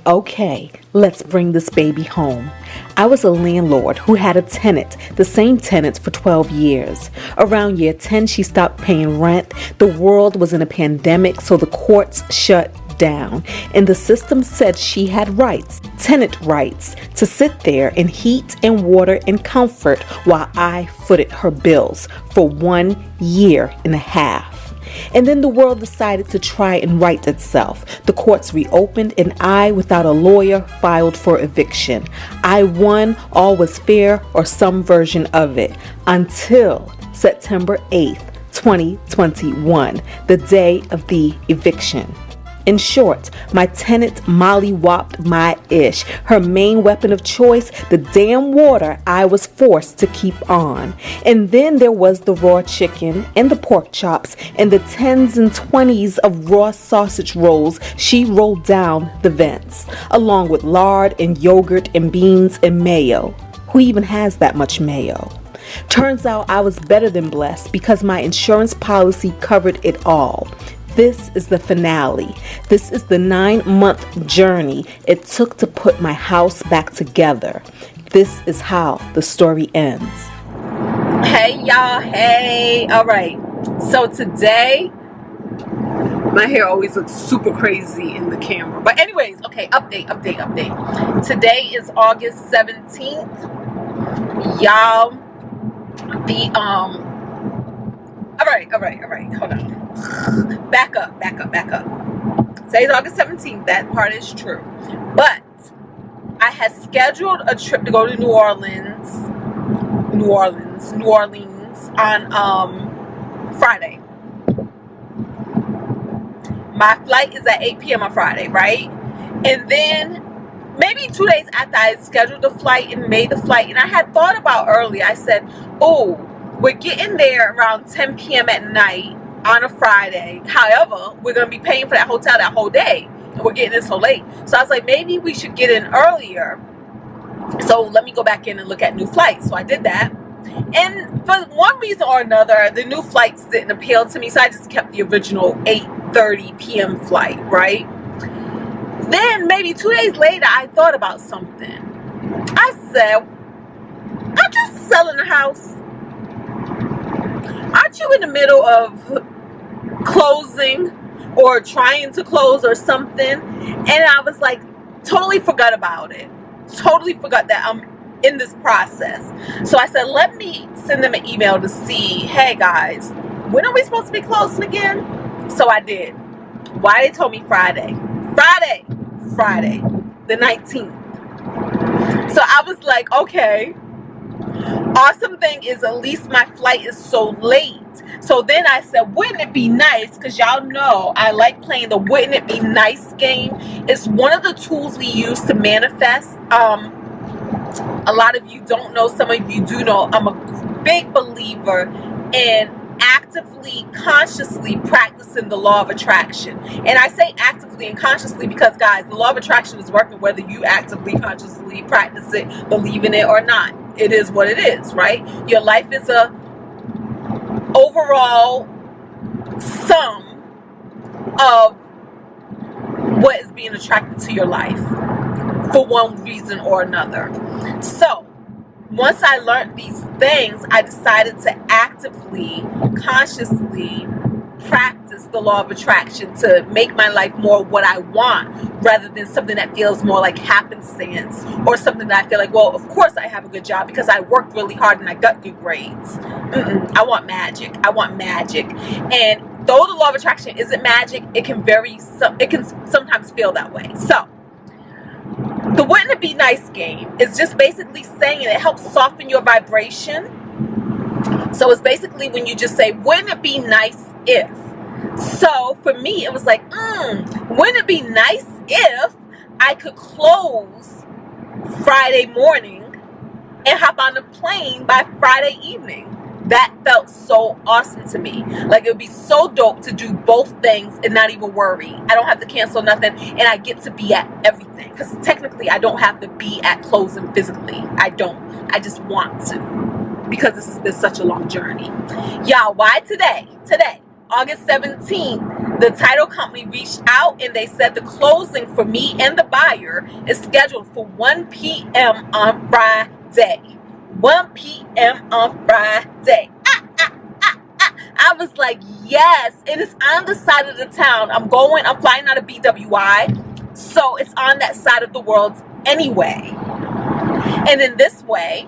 Okay, let's bring this baby home. I was a landlord who had a tenant, the same tenant for 12 years. Around year 10, she stopped paying rent. The world was in a pandemic, so the courts shut down. And the system said she had rights, tenant rights, to sit there in heat and water and comfort while I footed her bills for 1 year and a half. And then the world decided to try and right itself. The courts reopened and I, without a lawyer, filed for eviction. I won, all was fair, or some version of it, until September 8th, 2021, the day of the eviction. In short, my tenant mollywopped my ish. Her main weapon of choice, the damn water I was forced to keep on. And then there was the raw chicken and the pork chops and the 10s and 20s of raw sausage rolls she rolled down the vents, along with lard and yogurt and beans and mayo. Who even has that much mayo? Turns out I was better than blessed because my insurance policy covered it all. This is the finale. This is the 9-month journey it took to put my house back together. This is how the story ends. Hey y'all, hey. All right. So today, my hair always looks super crazy in the camera. But anyways, okay, update. Today is August 17th. Y'all, all right, hold on. Back up. Today's August 17th, that part is true. But I had scheduled a trip to go to New Orleans on Friday. My flight is at 8 p.m. on Friday, right? And then maybe 2 days after I had scheduled the flight and made the flight, and I had thought about early, I said, oh, we're getting there around 10 p.m. at night on a Friday. However, we're going to be paying for that hotel that whole day, and we're getting in so late. So I was like, maybe we should get in earlier. So let me go back in and look at new flights. So I did that. And for one reason or another, the new flights didn't appeal to me. So I just kept the original 8:30 p.m. flight, right? Then maybe 2 days later, I thought about something. I said, aren't you selling the house? Aren't you in the middle of closing or trying to close or something? And I was like, totally forgot about it. Totally forgot that I'm in this process. So I said, let me send them an email to see, hey guys, when are we supposed to be closing again? So I did. Why they told me Friday, the 19th. So I was like, okay. Awesome thing is at least my flight is so late. So then I said, wouldn't it be nice, because y'all know I like playing the wouldn't it be nice game. It's one of the tools we use to manifest. A lot of you don't know, some of you do know, I'm a big believer in actively, consciously practicing the law of attraction. And I say actively and consciously because, guys, the law of attraction is working whether you actively, consciously practice it, believe in it or not. It is what it is, right? Your life is a overall sum of what is being attracted to your life for one reason or another. So once I learned these things, I decided to actively, consciously practice the law of attraction to make my life more what I want rather than something that feels more like happenstance or something that I feel like, well, of course I have a good job because I worked really hard and I got good grades. I want magic. And though the law of attraction isn't magic, it can sometimes feel that way. So the wouldn't it be nice game is just basically saying it helps soften your vibration. So it's basically when you just say, wouldn't it be nice if? So for me, it was like, wouldn't it be nice if I could close Friday morning and hop on the plane by Friday evening? That felt so awesome to me. Like, it would be so dope to do both things and not even worry. I don't have to cancel nothing, and I get to be at everything. Because technically, I don't have to be at closing physically. I don't. I just want to. Because this has been such a long journey. Y'all, why today? Today, August 17th, The title company reached out and they said the closing for me and the buyer is scheduled for 1 p.m. on Friday. 1 p.m. on Friday. I was like, yes. And it's on the side of the town. I'm flying out of BWI. So it's on that side of the world anyway. And in this way,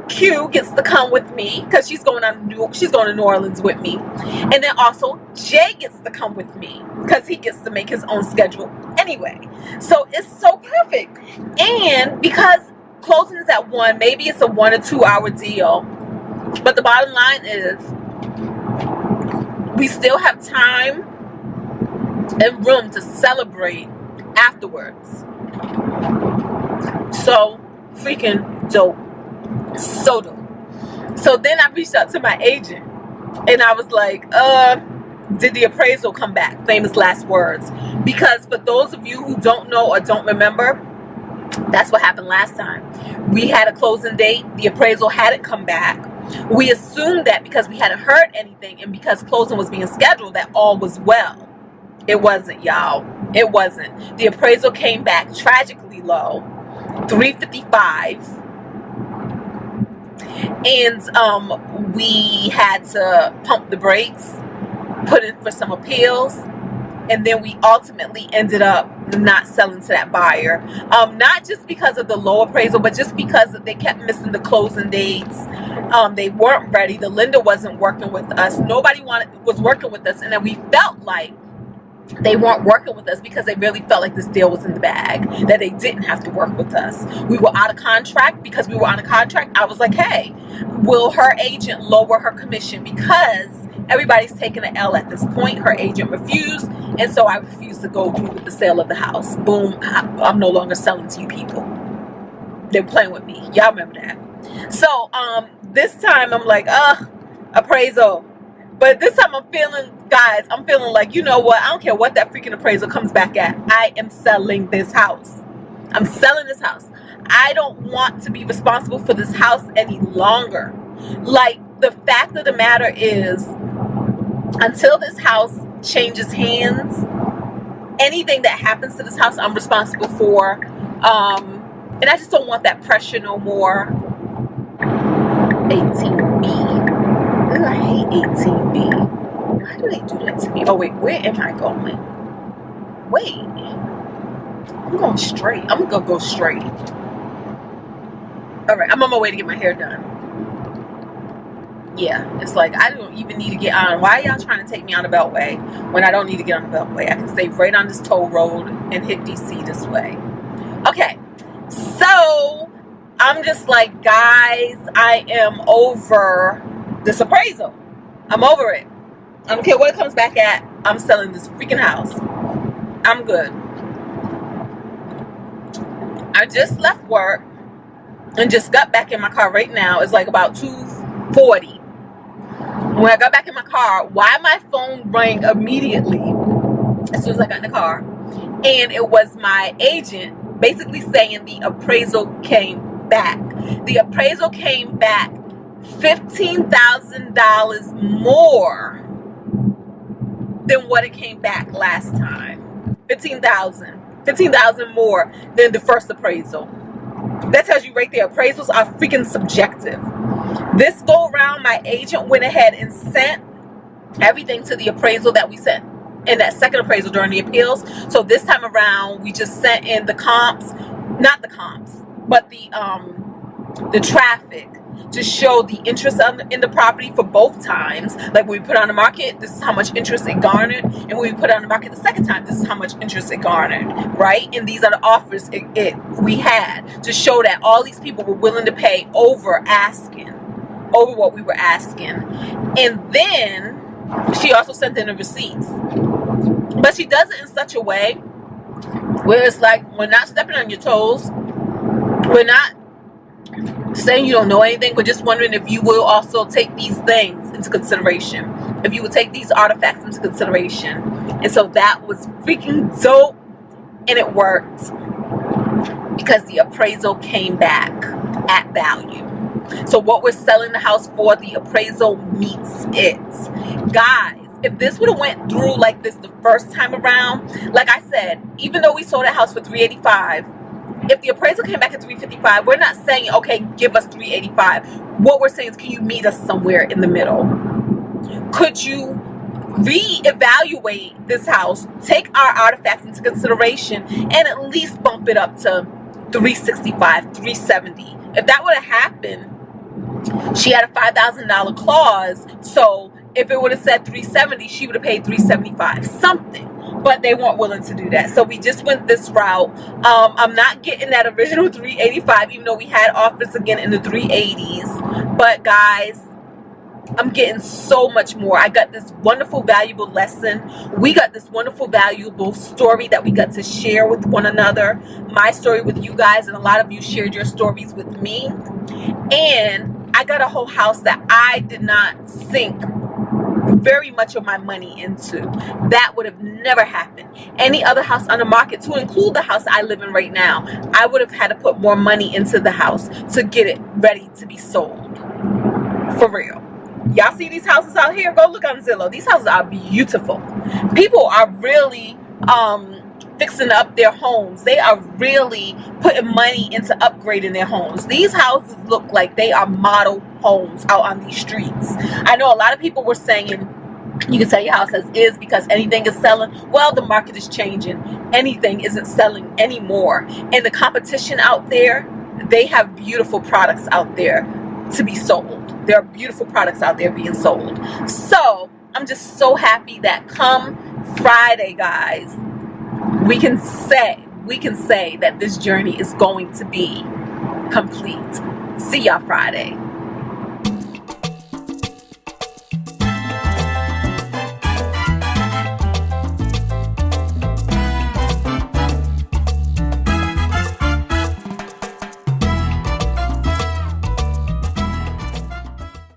Q gets to come with me because she's going to New Orleans with me. And then also Jay gets to come with me because he gets to make his own schedule anyway. So it's so perfect. And because closing is at 1, maybe it's a 1 or 2 hour deal. But the bottom line is we still have time and room to celebrate afterwards. So freaking dope. So dope. So then I reached out to my agent and I was like, did the appraisal come back? Famous last words. Because for those of you who don't know or don't remember, that's what happened last time. We had a closing date. The appraisal hadn't come back. We assumed that because we hadn't heard anything and because closing was being scheduled that all was well. It wasn't, y'all. It wasn't. The appraisal came back tragically low, 355. And we had to pump the brakes, put in for some appeals, and then we ultimately ended up not selling to that buyer. Not just because of the low appraisal, but just because they kept missing the closing dates. They weren't ready. The lender wasn't working with us. Nobody was working with us, and then we felt like they weren't working with us because they really felt like this deal was in the bag, that they didn't have to work with us. We were out of contract. Because we were on a contract, I was like, hey, will her agent lower her commission? Because everybody's taking an L at this point. Her agent refused, and so I refused to go through with the sale of the house. Boom, I'm no longer selling to you people. They're playing with me. Y'all remember that. So this time I'm like, appraisal. But this time I'm feeling like, you know what? I don't care what that freaking appraisal comes back at. I am selling this house. I'm selling this house. I don't want to be responsible for this house any longer. Like, the fact of the matter is, until this house changes hands, anything that happens to this house, I'm responsible for. And I just don't want that pressure no more. 18B. I hate 18B. Why do they do that to me? Oh, wait, where am I going? Wait. I'm going straight. I'm going to go straight. All right, I'm on my way to get my hair done. Yeah, it's like I don't even need to get on. Why are y'all trying to take me on the Beltway when I don't need to get on the Beltway? I can stay right on this toll road and hit DC this way. Okay, so I'm just like, guys, I am over this appraisal. I'm over it. I don't care what it comes back at. I'm selling this freaking house. I'm good. I just left work and just got back in my car right now. It's like about 2:40. When I got back in my car, why my phone rang immediately as soon as I got in the car, and it was my agent basically saying the appraisal came back. The appraisal came back $15,000 more than what it came back last time. $15,000 more than the first appraisal. That tells you right there, appraisals are freaking subjective. This go around, my agent went ahead and sent everything to the appraisal that we sent in that second appraisal during the appeals. So this time around, we just sent in the comps, not the comps, but the traffic, to show the interest in the property for both times. Like when we put on the market, this is how much interest it garnered, and when we put it on the market the second time, this is how much interest it garnered, right? And these are the offers we had to show that all these people were willing to pay over what we were asking. And then she also sent in the receipts, but she does it in such a way where it's like, we're not stepping on your toes, we're not saying you don't know anything, but just wondering if you will also take these things into consideration, if you would take these artifacts into consideration. And so that was freaking dope, and it worked because the appraisal came back at value. So what we're selling the house for, the appraisal meets it. Guys, if this would have went through like this the first time around, like I said, even though we sold a house for $385, if the appraisal came back at $355, we're not saying, okay, give us $385. What we're saying is, can you meet us somewhere in the middle? Could you reevaluate this house, take our artifacts into consideration, and at least bump it up to $365, $370? If that would have happened, she had a $5,000 clause, so if it would have said $370, she would have paid $375, something. But they weren't willing to do that, so we just went this route. I'm not getting that original $385, even though we had offers again in the $380s. But guys, I'm getting so much more. I got this wonderful, valuable lesson. We got this wonderful, valuable story that we got to share with one another. My story with you guys, and a lot of you shared your stories with me. And I got a whole house that I did not sink very much of my money into. That would have never happened. Any other house on the market, to include the house I live in right now, I would have had to put more money into the house to get it ready to be sold. For real. Y'all see these houses out here? Go look on Zillow. These houses are beautiful. People are really fixing up their homes. They are really putting money into upgrading their homes. These houses look like they are model homes out on these streets. I know a lot of people were saying you can sell your house as is because anything is selling. Well, the market is changing. Anything isn't selling anymore. And the competition out there, they have beautiful products out there to be sold. There are beautiful products out there being sold. So I'm just so happy that come Friday, guys, we can say that this journey is going to be complete. See y'all Friday.